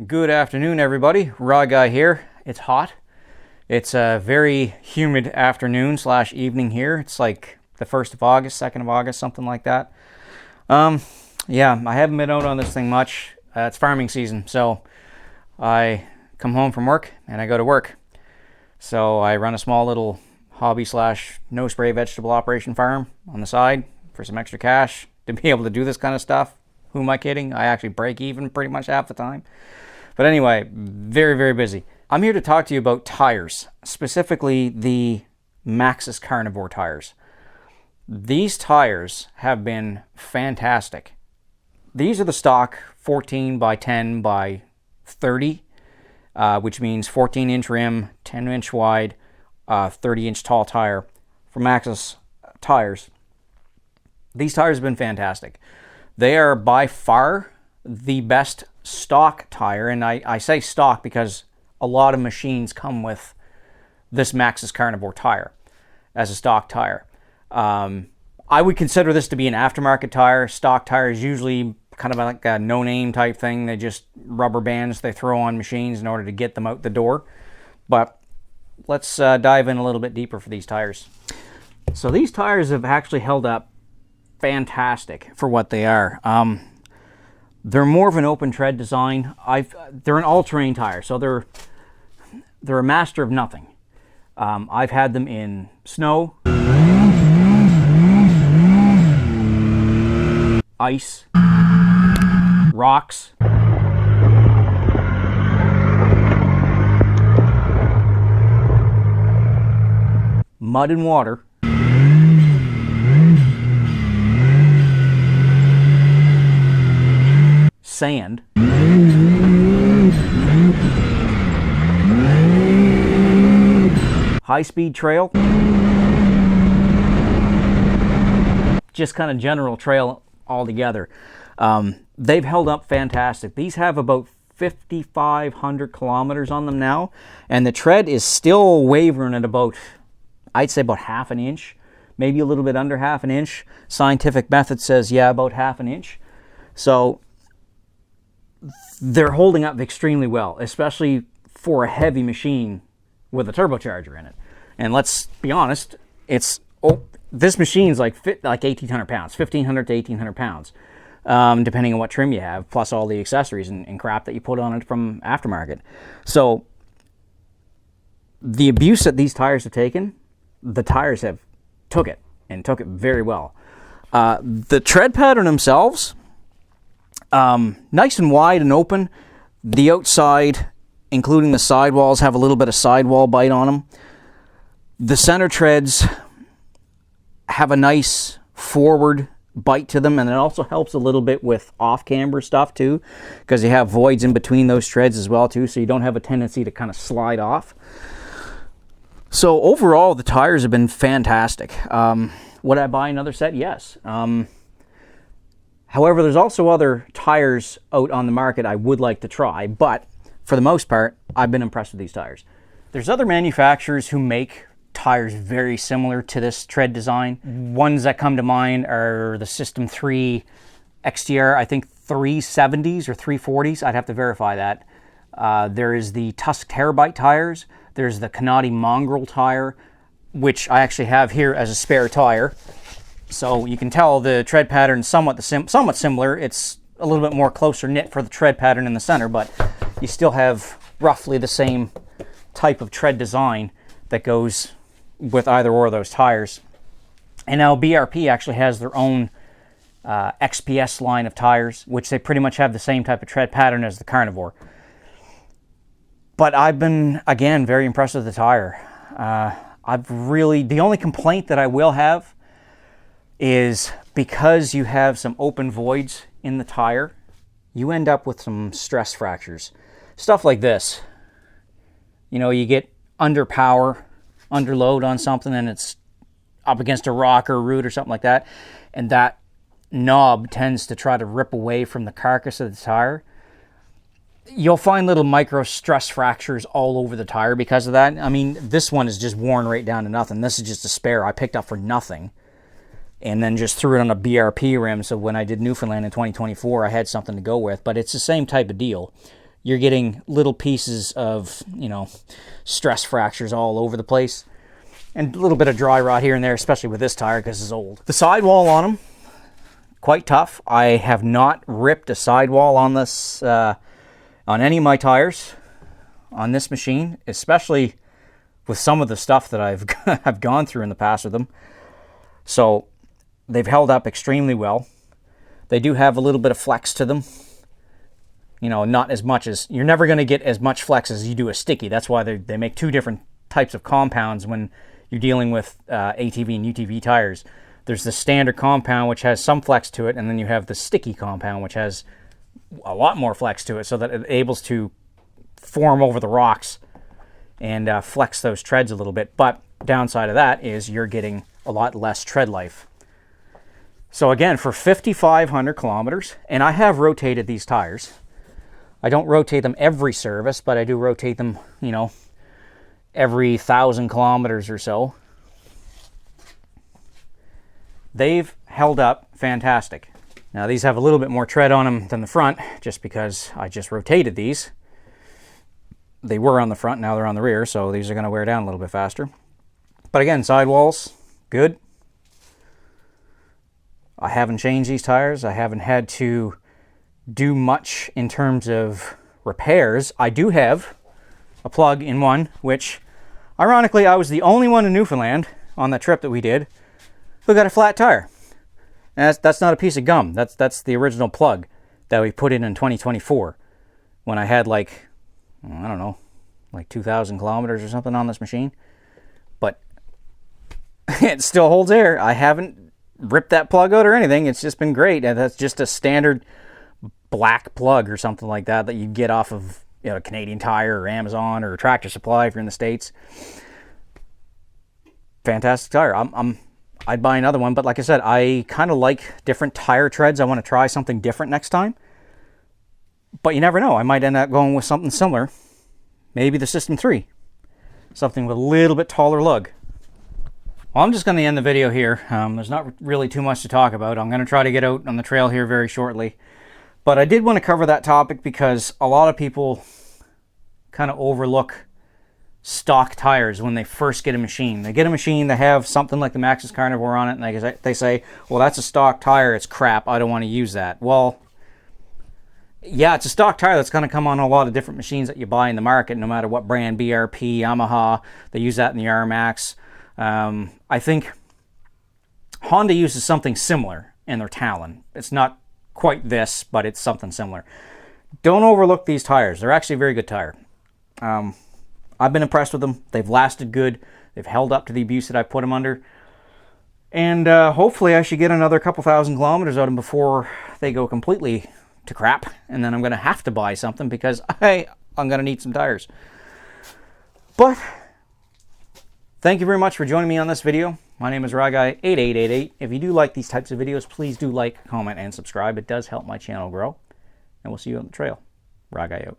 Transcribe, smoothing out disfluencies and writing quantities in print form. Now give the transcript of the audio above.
Good afternoon, everybody. Raw Guy here. It's hot. It's a very humid afternoon / evening here. It's like the 1st of August, 2nd of August, something like that. Yeah, I haven't been out on this thing much. It's farming season, so I come home from work and I go to work. So I run a small little hobby / no spray vegetable operation farm on the side for some extra cash to be able to do this kind of stuff. Who am I kidding? I actually break even pretty much half the time. But anyway, very, very busy. I'm here to talk to you about tires, specifically the Maxxis Carnivore tires. These tires have been fantastic. These are the stock 14 by 10 by 30, which means 14-inch rim, 10-inch wide, 30-inch tall tire for Maxxis tires. These tires have been fantastic. They are by far the best stock tire, and I say stock because a lot of machines come with this Maxxis Carnivore tire as a stock tire. I would consider this to be an aftermarket tire. Stock tire is usually kind of like a no-name type thing. They just rubber bands they throw on machines in order to get them out the door. But let's dive in a little bit deeper for these tires. So these tires have actually held up fantastic for what they are. They're more of an open tread design. They're an all-terrain tire, so they're a master of nothing. I've had them in snow, ice, rocks, mud and water, sand, high-speed trail, just kind of general trail altogether. They've held up fantastic. These have about 5,500 kilometers on them now, and the tread is still wavering at about, I'd say about half an inch, maybe a little bit under half an inch. Scientific method says, yeah, about half an inch. So they're holding up extremely well, especially for a heavy machine with a turbocharger in it. And let's be honest, this machine's like 1,800 pounds, 1,500 to 1,800 pounds, depending on what trim you have, plus all the accessories and crap that you put on it from aftermarket. So the abuse that these tires have taken, the tires have took it very well. The tread pattern themselves, nice and wide and open. The outside, including the sidewalls, have a little bit of sidewall bite on them. The center treads have a nice forward bite to them, and it also helps a little bit with off-camber stuff too, because you have voids in between those treads as well too, so you don't have a tendency to kind of slide off. So overall, the tires have been fantastic. Would I buy another set? Yes. However, there's also other tires out on the market I would like to try, but for the most part, I've been impressed with these tires. There's other manufacturers who make tires very similar to this tread design. Ones that come to mind are the System 3 XTR, I think 370s or 340s. I'd have to verify that. There is the Tusk Terabyte tires. There's the Canadian Mongrel tire, which I actually have here as a spare tire. So you can tell the tread pattern is somewhat similar. It's a little bit more closer knit for the tread pattern in the center, but you still have roughly the same type of tread design that goes with either or of those tires. And now BRP actually has their own XPS line of tires, which they pretty much have the same type of tread pattern as the Carnivore. But I've been, again, very impressed with the tire. The only complaint that I will have is because you have some open voids in the tire, you end up with some stress fractures. Stuff like this. You know, you get under load on something, and it's up against a rock or a root or something like that, and that knob tends to try to rip away from the carcass of the tire. You'll find little micro stress fractures all over the tire because of that. I mean, this one is just worn right down to nothing. This is just a spare I picked up for nothing and then just threw it on a BRP rim, so when I did Newfoundland in 2024, I had something to go with. But it's the same type of deal. you're getting little pieces of, you know, stress fractures all over the place. And a little bit of dry rot here and there, especially with this tire because it's old. The sidewall on them, quite tough. I have not ripped a sidewall on this, on any of my tires on this machine, especially with some of the stuff that I've gone through in the past with them. So they've held up extremely well. They do have a little bit of flex to them. You know, not as much as, you're never going to get as much flex as you do a sticky. That's why they make two different types of compounds when you're dealing with ATV and UTV tires. There's the standard compound, which has some flex to it, and then you have the sticky compound, which has a lot more flex to it, so that it's able to form over the rocks and flex those treads a little bit. But downside of that is you're getting a lot less tread life. So again, for 5,500 kilometers, and I have rotated these tires. I don't rotate them every service, but I do rotate them, you know, every 1,000 kilometers or so. They've held up fantastic. Now these have a little bit more tread on them than the front, just because I just rotated these. They were on the front, now they're on the rear, so these are going to wear down a little bit faster. But again, sidewalls, good. I haven't changed these tires. I haven't had to do much in terms of repairs. I do have a plug in one, which ironically I was the only one in Newfoundland on that trip that we did who got a flat tire. And that's not a piece of gum. That's the original plug that we put in 2024 when I had like, I don't know, like 2,000 kilometers or something on this machine. But it still holds air. I haven't ripped that plug out or anything. It's just been great. And that's just a standard black plug or something like that that you get off of, you know, Canadian Tire or Amazon or Tractor Supply if you're in the States. Fantastic tire. I'd buy another one, but like I said, I kind of like different tire treads. I want to try something different next time. But you never know. I might end up going with something similar. Maybe the System 3. Something with a little bit taller lug. Well, I'm just going to end the video here. There's not really too much to talk about. I'm going to try to get out on the trail here very shortly. But I did want to cover that topic because a lot of people kind of overlook stock tires when they first get a machine. They get a machine, they have something like the Maxxis Carnivore on it, and they say, well, that's a stock tire, it's crap, I don't want to use that. Well, yeah, it's a stock tire that's going to come on a lot of different machines that you buy in the market, no matter what brand, BRP, Yamaha, they use that in the R-Max. I think Honda uses something similar in their Talon. It's not quite this, but it's something similar. Don't overlook these tires. They're actually a very good tire. I've been impressed with them. They've lasted good. They've held up to the abuse that I've put them under. And hopefully I should get another couple thousand kilometers out of them before they go completely to crap. And then I'm going to have to buy something because I'm going to need some tires. But thank you very much for joining me on this video. My name is RawGuy8888. If you do like these types of videos, please do like, comment, and subscribe. It does help my channel grow. And we'll see you on the trail. RawGuy out.